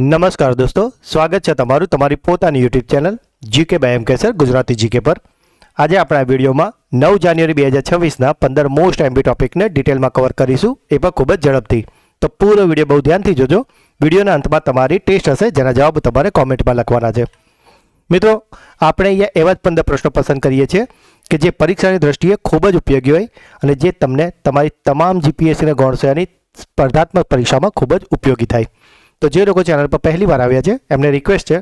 નમસ્કાર દોસ્તો, સ્વાગત છે તમારું તમારી પોતાની YouTube channel GK by M K sir Gujarati GK પર. આજે આપણે આ વિડીયોમાં 9 જાન્યુઆરી 2026ના 15 મોસ્ટ એમબી ટોપિકને ડિટેલમાં કવર કરીશું, એ પણ ખૂબ જ ઝડપથી. તો પૂરો વિડીયો બહુ ધ્યાનથી જોજો. વિડીયોના અંતમાં તમારી ટેસ્ટ હશે જેના જવાબ તમારે કોમેન્ટમાં લખવાના છે. મિત્રો, આપણે અહીંયા એવા જ 15 પ્રશ્નો પસંદ કરીએ છીએ કે જે પરીક્ષાની દ્રષ્ટિએ ખૂબ જ ઉપયોગી હોય અને જે તમને તમારી તમામ જીપીએસસીના ગૌણસેવાની સ્પર્ધાત્મક પરીક્ષામાં ખૂબ જ ઉપયોગી થાય. તો જે લોકો ચેનલ પર પહેલી વાર આવ્યા છે એમને રિક્વેસ્ટ છે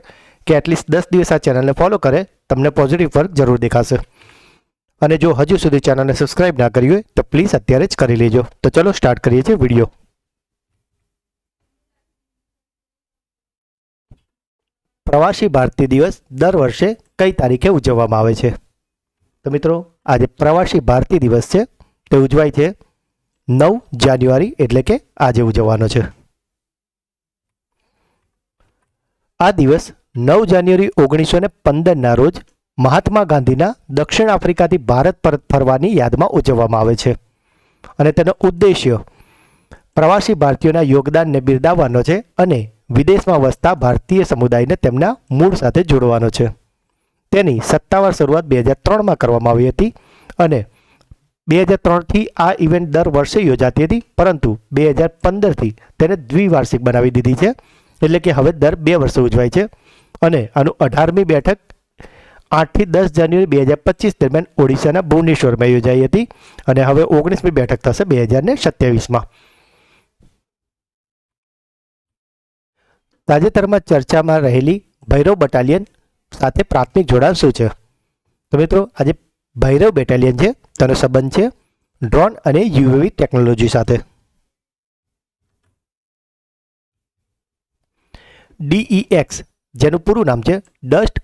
કે એટલીસ્ટ 10 દિવસ આ ચેનલને ફોલો કરે, તમને પોઝિટિવ વર્ક જરૂર દેખાશે. અને જો હજુ સુધી ચેનલને સબસ્ક્રાઇબ ના કરી હોય તો પ્લીઝ અત્યારે જ કરી લેજો. તો ચલો સ્ટાર્ટ કરીએ છીએ વિડીયો. પ્રવાસી ભારતીય દિવસ દર વર્ષે કઈ તારીખે ઉજવવામાં આવે છે? તો મિત્રો, આજે પ્રવાસી ભારતીય દિવસ છે તે ઉજવાય છે 9 જાન્યુઆરી એટલે કે આજે ઉજવવાનો છે. આ દિવસ 9 જાન્યુઆરી 1915ના રોજ મહાત્મા ગાંધીના દક્ષિણ આફ્રિકાથી ભારત પરત ફરવાની યાદમાં ઉજવવામાં આવે છે અને તેનો ઉદ્દેશ્ય પ્રવાસી ભારતીયોના યોગદાનને બિરદાવવાનો છે અને વિદેશમાં વસતા ભારતીય સમુદાયને તેમના મૂળ સાથે જોડવાનો છે. તેની સત્તાવાર શરૂઆત 2003માં કરવામાં આવી હતી અને 2003થી આ ઇવેન્ટ દર વર્ષે યોજાતી હતી, પરંતુ 2015થી તેને દ્વિવાર્ષિક બનાવી દીધી છે, એટલે કે હવે દર 2 વર્ષે ઉજવાય છે. અને આનું 18મી બેઠક 8થી 10 જાન્યુઆરી 2025 દરમિયાન ઓડિશાના ભુવનેશ્વરમાં યોજાઈ હતી અને હવે 19મી બેઠક થશે 2027માં. તાજેતરમાં ચર્ચામાં રહેલી ભૈરવ બટાલિયન સાથે પ્રાથમિક જોડાણ શું છે? તો મિત્રો, આજે ભૈરવ બટાલિયન છે તેનો સંબંધ છે ડ્રોન અને યુએવી ટેકનોલોજી સાથે. DEX, જેનું પૂરું નામ છે ડસ્ટ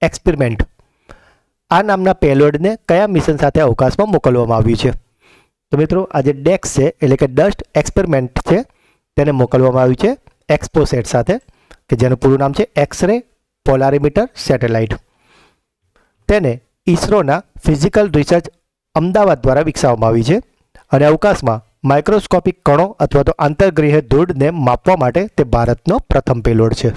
એક્સપેરિમેન્ટ, આ નામના પેલોડને કયા મિશન સાથે અવકાશમાં મોકલવામાં આવ્યું છે? તો મિત્રો, આજે ડેક્સ છે એટલે કે ડસ્ટ એક્સપેરિમેન્ટ છે, તેને મોકલવામાં આવ્યું છે એક્સપોસેટ સાથે, કે જેનું પૂરું નામ છે એક્સ-રે પોલારીમીટર સેટેલાઇટ. તેને ઇસરોના ફિઝિકલ રિસર્ચ અમદાવાદ દ્વારા વિકસાવવામાં આવી છે અને અવકાશમાં માઇક્રોસ્કોપિક કણો અથવા તો આંતરગ્રહીય ધૂળને માપવા માટે તે ભારતનો પ્રથમ પેલોડ છે.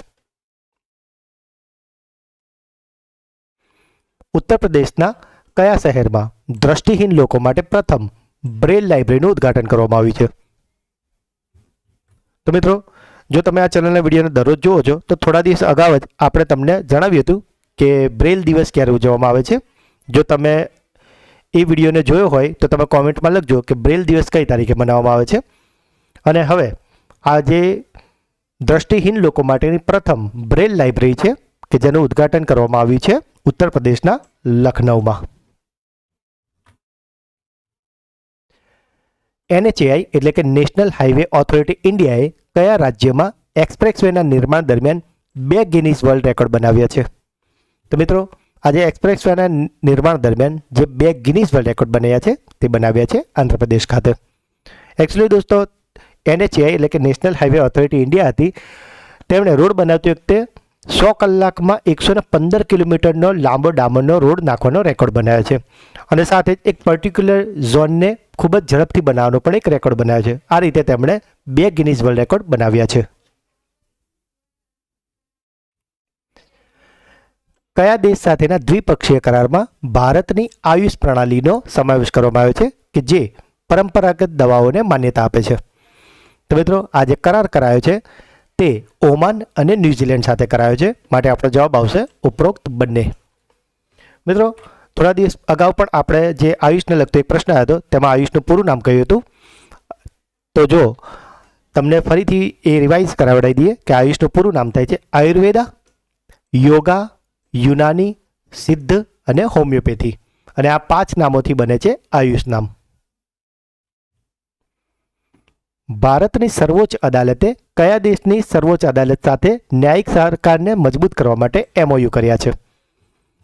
ઉત્તર પ્રદેશના કયા શહેરમાં દ્રષ્ટિહીન લોકો માટે પ્રથમ બ્રેલ લાઇબ્રેરીનું ઉદ્ઘાટન કરવામાં આવ્યું છે? તો મિત્રો, જો તમે આ ચેનલના વિડીયોને દરરોજ જુઓ છો તો થોડા દિવસ અગાઉ જ આપણે તમને જણાવ્યું હતું કે બ્રેલ દિવસ ક્યારે ઉજવવામાં આવે છે. જો તમે એ વિડીયોને જોયો હોય તો તમે કોમેન્ટમાં લખજો કે બ્રેલ દિવસ કઈ તારીખે મનાવવામાં આવે છે. અને હવે આ જે દ્રષ્ટિહીન લોકો માટેની પ્રથમ બ્રેલ લાઇબ્રેરી છે કે જેનું ઉદ્ઘાટન કરવામાં આવ્યું છે ઉત્તર પ્રદેશના લખનઉમાં. NHAI એટલે કે નેશનલ હાઈવે ઓથોરિટી ઇન્ડિયાએ કયા રાજ્યમાં એક્સપ્રેસવેના નિર્માણ દરમિયાન 2 ગિનીસ વર્લ્ડ રેકોર્ડ બનાવ્યા છે? તો મિત્રો, આજે એક્સપ્રેસવેના નિર્માણ દરમિયાન જે 2 ગિનીસ વર્લ્ડ રેકોર્ડ બન્યા છે તે બનાવ્યા છે આંધ્રપ્રદેશ ખાતે. એકચ્યુઅલી દોસ્તો, NHAI એટલે કે નેશનલ હાઈવે ઓથોરિટી ઇન્ડિયા હતી, તેમણે રોડ બનાવતી વખતે 100 કલાકમાં 115 કિલોમીટરનો લાંબો ડામરનો રોડ નાખવાનો રેકોર્ડ બનાવ્યો છે અને સાથે જ એક પર્ટિક્યુલર ઝોનને ખૂબ જ ઝડપથી બનાવવાનો પણ એક રેકોર્ડ બનાવ્યો છે. આ રીતે તેમણે 2 ગિનીસ વર્લ્ડ રેકોર્ડ બનાવ્યા છે. કયા દેશ સાથેના દ્વિપક્ષીય કરારમાં ભારતની આયુષ પ્રણાલીનો સમાવેશ કરવામાં આવ્યો છે કે જે પરંપરાગત દવાઓને માન્યતા આપે છે? તો મિત્રો, આ જે કરાર કરાયો છે તે ઓમાન અને ન્યૂઝીલેન્ડ સાથે કરાયો છે, માટે આપણો જવાબ આવશે ઉપરોક્ત બંને. મિત્રો, થોડા દિવસ અગાઉ પણ આપણે જે આયુષને લગતો એક પ્રશ્ન આવ્યો હતો તેમાં આયુષનું પૂરું નામ કહ્યું હતું. તો જો તમને ફરીથી એ રિવાઇઝ કરાવડાવી દઈએ કે આયુષનું પૂરું નામ થાય છે આયુર્વેદા, યોગા, યુનાની, સિદ્ધ અને હોમિયોપેથી, અને આ 5 નામોથી બને છે આયુષ નામ. ભારતની સર્વોચ્ચ અદાલતે કયા દેશની સર્વોચ્ચ અદાલત સાથે ન્યાયિક સહકારને મજબૂત કરવા માટે MOU કર્યા છે?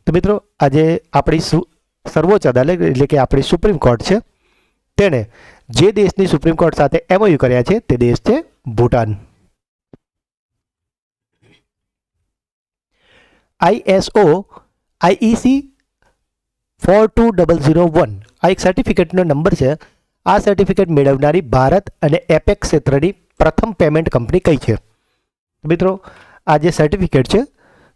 તો મિત્રો, આજે આપણી સર્વોચ્ચ અદાલત એટલે કે આપણી સુપ્રીમ કોર્ટ છે, તેણે જે દેશની સુપ્રીમ કોર્ટ સાથે MOU કર્યા છે તે દેશ છે ભૂટાન. ISO IEC 42001 આ એક સર્ટિફિકેટનો નંબર છે. આ સર્ટિફિકેટ મેળવનારી ભારત અને એપેક ક્ષેત્રની પ્રથમ પેમેન્ટ કંપની કઈ છે? મિત્રો આ જે સર્ટિફિકેટ છે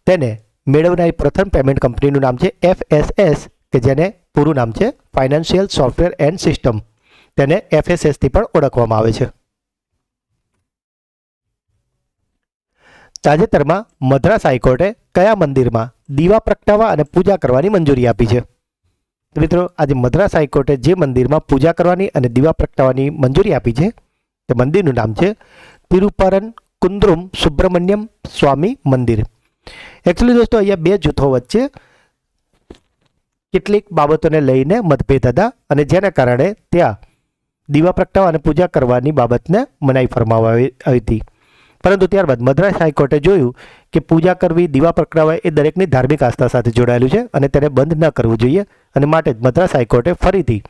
તેને મેળવનારી પ્રથમ પેમેન્ટ કંપનીનું નામ છે FSS, કે જેને પૂરું નામ છે ફાઇનાન્શિયલ સોફ્ટવેર એન્ડ સિસ્ટમ, તેને FSS થી પણ ઓળખવામાં આવે છે. તાજેતરમાં મદ્રાસ હાઈકોર્ટે કયા મંદિરમાં દીવા પ્રગટાવવા અને પૂજા કરવાની મંજૂરી આપી છે? મિત્રો આજે મદ્રાસ હાઈકોર્ટે જે મંદિરમાં પૂજા કરવાની અને દીવા પ્રગટાવવાની મંજૂરી આપી છે તે મંદિરનું નામ છે તિરુપરન કુન્દ્રુમ સુબ્રમણ્યમ સ્વામી મંદિર. એકચ્યુઅલી દોસ્તો અહીંયા બે જૂથો વચ્ચે કેટલીક બાબતોને લઈને મતભેદ હતા અને જેના કારણે ત્યાં દીવા પ્રગટાવવા અને પૂજા કરવાની બાબતને મનાઈ ફરમાવવામાં આવી હતી. પરંતુ ત્યારબાદ મદ્રાસ હાઈકોર્ટે જોયું કે પૂજા કરવી, દીવા પ્રગટાવવા એ દરેકની ધાર્મિક આસ્થા સાથે જોડાયેલું છે અને તેને બંધ ન કરવું જોઈએ, અને માટે જ મદ્રાસ હાઈકોર્ટે ફરીથી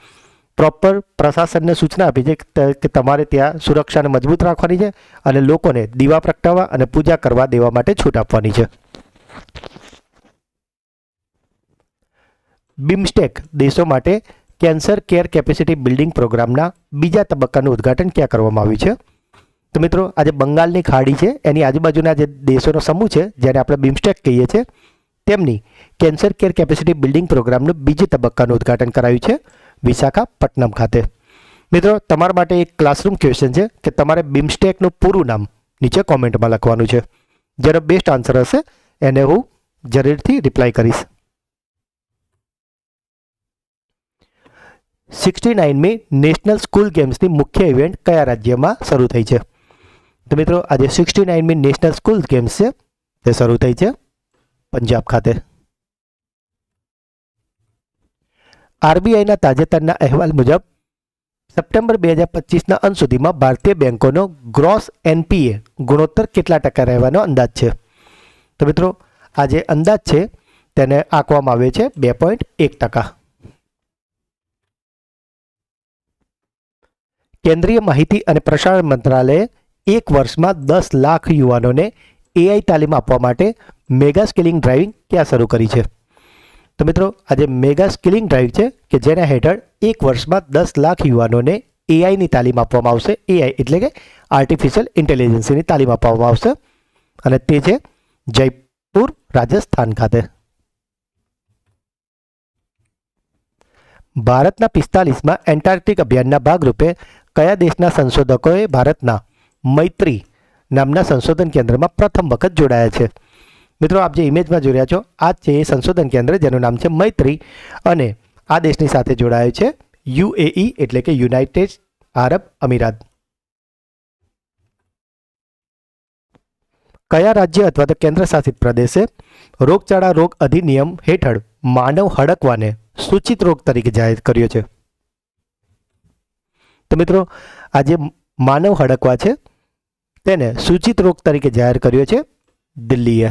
પ્રોપર પ્રશાસનને સૂચના આપી છે કે તમારે ત્યાં સુરક્ષાને મજબૂત રાખવાની છે અને લોકોને દીવા પ્રગટાવવા અને પૂજા કરવા દેવા માટે છૂટ આપવાની છે. બિમસ્ટેક દેશો માટે કેન્સર કેર કેપેસિટી બિલ્ડિંગ પ્રોગ્રામના બીજા તબક્કાનું ઉદ્ઘાટન ક્યાં કરવામાં આવ્યું છે? તો મિત્રો આજે બંગાળની ખાડી છે એની આજુબાજુના જે દેશોનો સમૂહ છે જેને આપણે બિમસ્ટેક કહીએ છીએ તેમની કેન્સર કેર કેપેસિટી બિલ્ડિંગ પ્રોગ્રામનું બીજી તબક્કાનું ઉદ્ઘાટન કરાયું છે વિશાખાપટ્ટનમ ખાતે. મિત્રો તમારા માટે એક ક્લાસરૂમ ક્વેશ્ચન છે કે તમારે બિમસ્ટેકનું પૂરું નામ નીચે કોમેન્ટમાં લખવાનું છે. જેનો બેસ્ટ આન્સર હશે એને હું જરૂરથી રિપ્લાય કરીશ. 69મી નેશનલ સ્કૂલ ગેમ્સની મુખ્ય ઇવેન્ટ કયા રાજ્યમાં શરૂ થઈ છે? તો મિત્રો આજે 69મી નેશનલ સ્કૂલ ગેમ્સ છે તે શરૂ થઈ છે પંજાબ ખાતે. આરબીઆઈના તાજેતરના અહેવાલ મુજબ સપ્ટેમ્બર 2025ના અંત સુધીમાં ભારતીય બેંકોનો ગ્રોસ NPA ગુણોત્તર કેટલા ટકા રહેવાનો અંદાજ છે? તો મિત્રો આ જે અંદાજ છે તેને આંકવામાં આવે છે 2.1%. કેન્દ્રીય માહિતી અને પ્રસારણ મંત્રાલયે એક વર્ષમાં 10 લાખ યુવાનોને AI તાલીમ આપવા માટે મેગા સ્કિલિંગ ડ્રાઈવ ક્યાં શરૂ કરી છે? તો મિત્રો આજે મેગા સ્કિલિંગ ડ્રાઈવ છે કે જેના હેઠળ એક વર્ષમાં 10 લાખ યુવાનોને AIની તાલીમ આપવામાં આવશે. AI એટલે કે આર્ટિફિશિયલ ઇન્ટેલિજન્સની તાલીમ આપવામાં આવશે અને તે છે જયપુર, રાજસ્થાન ખાતે. ભારતના 45મા એન્ટાર્કટિક અભિયાનના ભાગરૂપે કયા દેશના સંશોધકોએ ભારતના મૈત્રી નામના સંશોધન કેન્દ્રમાં પ્રથમ વખત જોડાયા છે? મિત્રો આપ જે ઇમેજમાં જોઈ રહ્યા છો આ છે એ સંશોધન કેન્દ્ર જેનું નામ છે મૈત્રી અને આ દેશની સાથે જોડાયું છે UAE એટલે કે યુનાઇટેડ આરબ અમીરાત. કયા રાજ્ય અથવા તો કેન્દ્ર શાસિત પ્રદેશે રોગચાળા રોગ અધિનિયમ હેઠળ માનવ હડકવાને સૂચિત રોગ તરીકે જાહેર કર્યો છે? તો મિત્રો આ જે માનવ હડકવા છે તેને સૂચિત રોગ તરીકે જાહેર કર્યો છે દિલ્હીએ.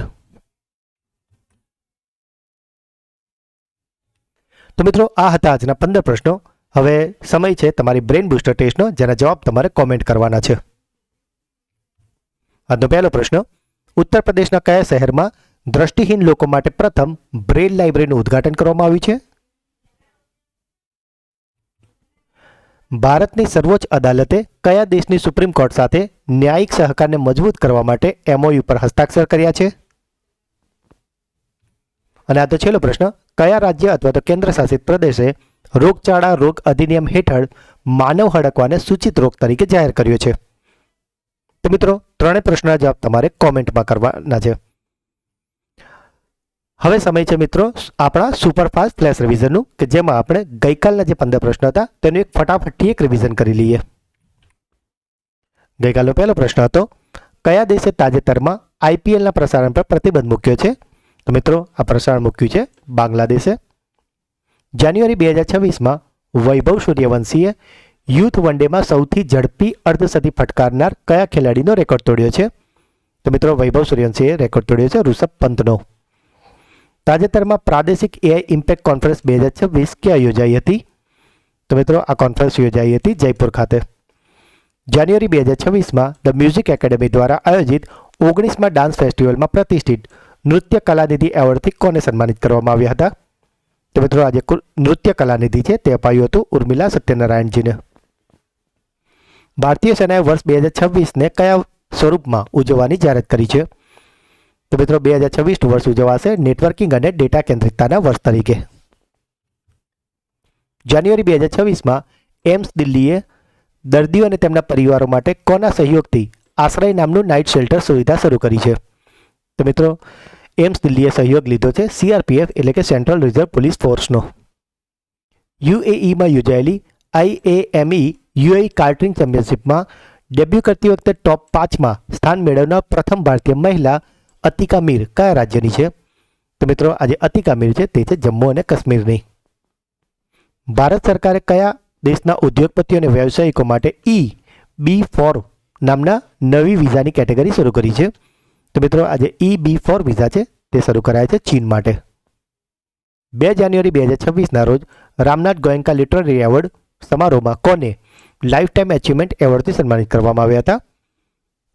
તો મિત્રો આ હતા આજના 15 પ્રશ્નો. હવે સમય છે તમારી બ્રેઇન બૂસ્ટર ટેસ્ટનો જેના જવાબ તમારે કોમેન્ટ કરવાના છે. આજનો પહેલો પ્રશ્ન, ઉત્તર પ્રદેશના કયા શહેરમાં દ્રષ્ટિહીન લોકો માટે પ્રથમ બ્રેઇલ લાઇબ્રેરીનું ઉદ્ઘાટન કરવામાં આવ્યું છે? ભારતની સર્વોચ્ચ અદાલતે કયા દેશની સુપ્રીમ કોર્ટ સાથે ન્યાયિક સહકારને મજબૂત કરવા માટે MOU પર હસ્તાક્ષર કર્યા છે? અને આ તો છેલ્લો પ્રશ્ન, કયા રાજ્ય અથવા તો કેન્દ્ર શાસિત પ્રદેશે રોગચાળા રોગ અધિનિયમ હેઠળ માનવ હડકવાને સૂચિત રોગ તરીકે જાહેર કર્યો છે? તો મિત્રો ત્રણેય પ્રશ્નના જવાબ તમારે કોમેન્ટમાં કરવાના છે. હવે સમય છે મિત્રો આપણા સુપરફાસ્ટ ફ્લેશ રિવિઝનનું કે જેમાં આપણે ગઈકાલના જે 15 પ્રશ્નો હતા તેનું એક ફટાફટથી એક રિવિઝન કરી લઈએ. ગઈકાલનો પહેલો પ્રશ્ન હતો, કયા દેશે તાજેતરમાં IPLના પ્રસારણ પર પ્રતિબંધ મૂક્યો છે? તો મિત્રો આ પ્રસારણ મૂક્યું છે બાંગ્લાદેશે. જાન્યુઆરી 2026માં વૈભવ સૂર્યવંશીએ યુથ વનડેમાં સૌથી ઝડપી અર્ધશતક ફટકારનાર કયા ખેલાડીનો રેકોર્ડ તોડ્યો છે? તો મિત્રો વૈભવ સૂર્યવંશીએ રેકોર્ડ તોડ્યો છે ઋષભ પંતનો. તાજેતરમાં પ્રાદેશિક AI ઇમ્પેક્ટ કોન્ફરન્સ 2026 ક્યાં યોજાઈ હતી? તો મિત્રો આ કોન્ફરન્સ યોજાઈ હતી જયપુર ખાતે. જાન્યુઆરી 2026માં ધ મ્યુઝિક એકેડેમી દ્વારા આયોજિત 19મા ડાન્સ ફેસ્ટિવલમાં પ્રતિષ્ઠિત નૃત્ય કલાનિધિ એવોર્ડથી કોને સન્માનિત કરવામાં આવ્યા હતા? તો મિત્રો આજે નૃત્ય કલાનિધિ છે તે અપાયું હતું ઉર્મિલા સત્યનારાયણજીને. ભારતીય સેનાએ વર્ષ 2026ને કયા સ્વરૂપમાં ઉજવવાની જાહેરાત કરી છે. તો મિત્રો 2026નું વર્ષ ઉજવાશે નેટવર્કિંગ અને ડેટા કેન્દ્રિતતાના વર્ષ તરીકે. જાન્યુઆરી 2026માં એમ્સ દિલ્હીએ દર્દીઓ અને તેમના પરિવારો માટે કોના સહયોગથી આશ્રય નામનું નાઇટ શેલ્ટર સુવિધા શરૂ કરી છે? તો મિત્રો એમ્સ દિલ્હીએ સહયોગ લીધો છે CRPF એટલે કે સેન્ટ્રલ રિઝર્વ પોલીસ ફોર્સનો. UAEમાં યોજાયેલી IAME UAE કાર્ટિંગ ચેમ્પિયનશિપમાં ડેબ્યુ કરતી વખતે ટોપ 5માં સ્થાન મેળવનાર પ્રથમ ભારતીય મહિલા અતિકા મીર કયા રાજ્યની છે? તો મિત્રો આજે અતિકા મીર છે તે છે જમ્મુ અને કાશ્મીરની. ભારત સરકારે કયા દેશના ઉદ્યોગપતિઓ અને વ્યવસાયિકો માટે EB4 નામના નવી વિઝાની કેટેગરી શરૂ કરી છે? તો મિત્રો આજે EB4 વિઝા છે તે શરૂ કરાય છે ચીન માટે. 2 જાન્યુઆરી 2026ના રોજ રામનાથ ગોયંકા લિટરરી એવોર્ડ સમારોહમાં કોને લાઈફ ટાઈમ એચિવમેન્ટ એવોર્ડથી સન્માનિત કરવામાં આવ્યા હતા?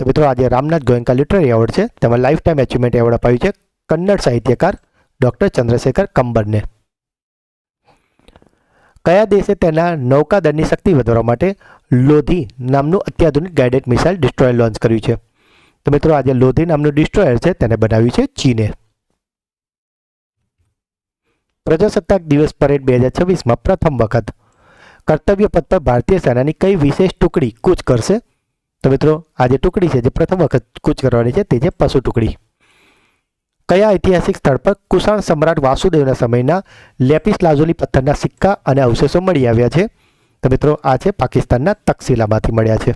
તો મિત્રો આજે રામનાથ ગોયંકા લિટરરી એવોર્ડ છે તેમાં લાઈફ ટાઈમ એચિવમેન્ટ એવોર્ડ અપાયું છે કન્નડ સાહિત્યકાર ડૉક્ટર ચંદ્રશેખર કંબરને. કયા દેશે તેના નૌકાદળની શક્તિ વધારવા માટે લોધી નામનું અત્યાધુનિક ગાઇડેડ મિસાઇલ ડિસ્ટ્રોયર લોન્ચ કર્યું છે? તો મિત્રો આજે લોધી નામનું ડિસ્ટ્રોયર છે તેને બનાવ્યું છે ચીને. પ્રજાસત્તાક દિવસ પરેડ 2026માં પ્રથમ વખત કર્તવ્ય પથ પર ભારતીય સેનાની કઈ વિશેષ ટુકડી કૂચ કરશે? તો મિત્રો આજે ટુકડી છે જે પ્રથમ વખત કૂચ કરવાની છે તે છે પશુ ટુકડી. કયા ઐતિહાસિક સ્થળ પર કુષાણ સમ્રાટ વાસુદેવના સમયના લેપિસ લાઝુલી પથ્થરના સિક્કા અને અવશેષો મળી આવ્યા છે? તો મિત્રો આ છે પાકિસ્તાનના તક્ષશિલામાંથી મળ્યા છે.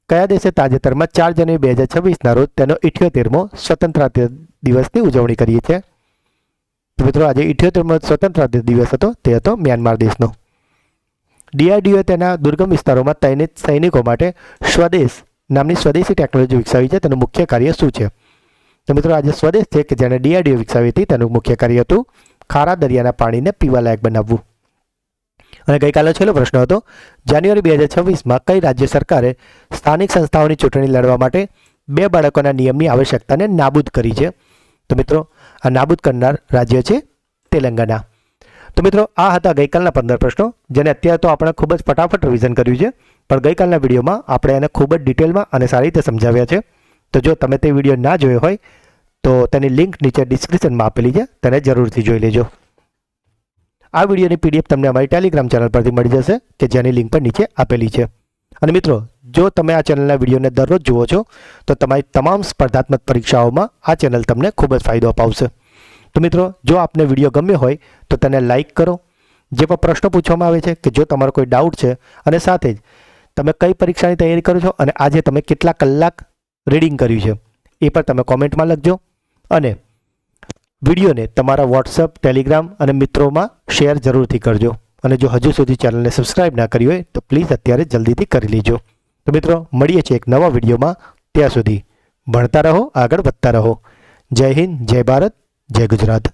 કયા દેશે તાજેતરમાં 4 જાન્યુઆરી 2026ના રોજ તેનો 78મો સ્વતંત્રતા દિવસની ઉજવણી કરી છે? તો મિત્રો આજે 78મો સ્વતંત્રતા દિવસ હતો તે હતો મ્યાનમાર દેશનો. DRDOએ તેના દુર્ગમ વિસ્તારોમાં તૈનાત સૈનિકો માટે સ્વદેશ નામની સ્વદેશી ટેકનોલોજી વિકસાવી છે. તેનું મુખ્ય કાર્ય શું છે? તો મિત્રો આજે સ્વદેશ છે કે જેને DRDO વિકસાવી હતી તેનું મુખ્ય કાર્ય હતું ખારા દરિયાના પાણીને પીવાલાયક બનાવવું. અને ગઈકાલનો છેલ્લો પ્રશ્ન હતો જાન્યુઆરી 2026માં કઈ રાજ્ય સરકારે સ્થાનિક સંસ્થાઓની ચૂંટણી લડવા માટે 2 બાળકોના નિયમની આવશ્યકતાને નાબૂદ કરી છે? તો મિત્રો આ નાબૂદ કરનાર રાજ્ય છે તેલંગાના. તો મિત્રો આ હતા ગઈકાલના 15 પ્રશ્નો જેને અત્યારે તો આપણે ખૂબ જ ફટાફટ રિવિઝન કર્યું છે પણ ગઈકાલના વિડીયોમાં આપણે એને ખૂબ જ ડિટેલમાં અને સારી રીતે સમજાવ્યા છે. તો જો તમે તે વિડીયો ના જોયો હોય તો તેની લિંક નીચે ડિસ્ક્રિપ્શનમાં આપેલી છે તેને જરૂરથી જોઈ લેજો. આ વિડીયોની PDF તમને અમારી ટેલિગ્રામ ચેનલ પરથી મળી જશે કે જેની લિંક પણ નીચે આપેલી છે. અને મિત્રો જો તમે આ ચેનલના વિડીયોને દરરોજ જુઓ છો તો તમારી તમામ સ્પર્ધાત્મક પરીક્ષાઓમાં આ ચેનલ તમને ખૂબ જ ફાયદો અપાવશે. તો મિત્રો જો આપને વિડીયો ગમ્યો હોય તો તેને લાઇક કરો. જે પણ પ્રશ્નો પૂછવામાં આવે છે કે જો તમારો કોઈ ડાઉટ છે અને સાથે જ તમે કઈ પરીક્ષાની તૈયારી કરો છો અને આજે તમે કેટલા કલાક રીડિંગ કર્યું છે એ પણ તમે કોમેન્ટમાં લખજો. અને વિડીયોને તમારા વોટ્સઅપ ટેલિગ્રામ અને મિત્રોમાં શેર જરૂરથી કરજો. અને જો હજુ સુધી ચેનલને સબસ્ક્રાઇબ ના કરી હોય તો પ્લીઝ અત્યારે જલ્દીથી કરી લેજો. તો મિત્રો મળીએ છીએ એક નવા વિડીયોમાં. ત્યાં સુધી ભણતા રહો, આગળ વધતા રહો. જય હિન્દ, જય ભારત, જય ગુજરાત.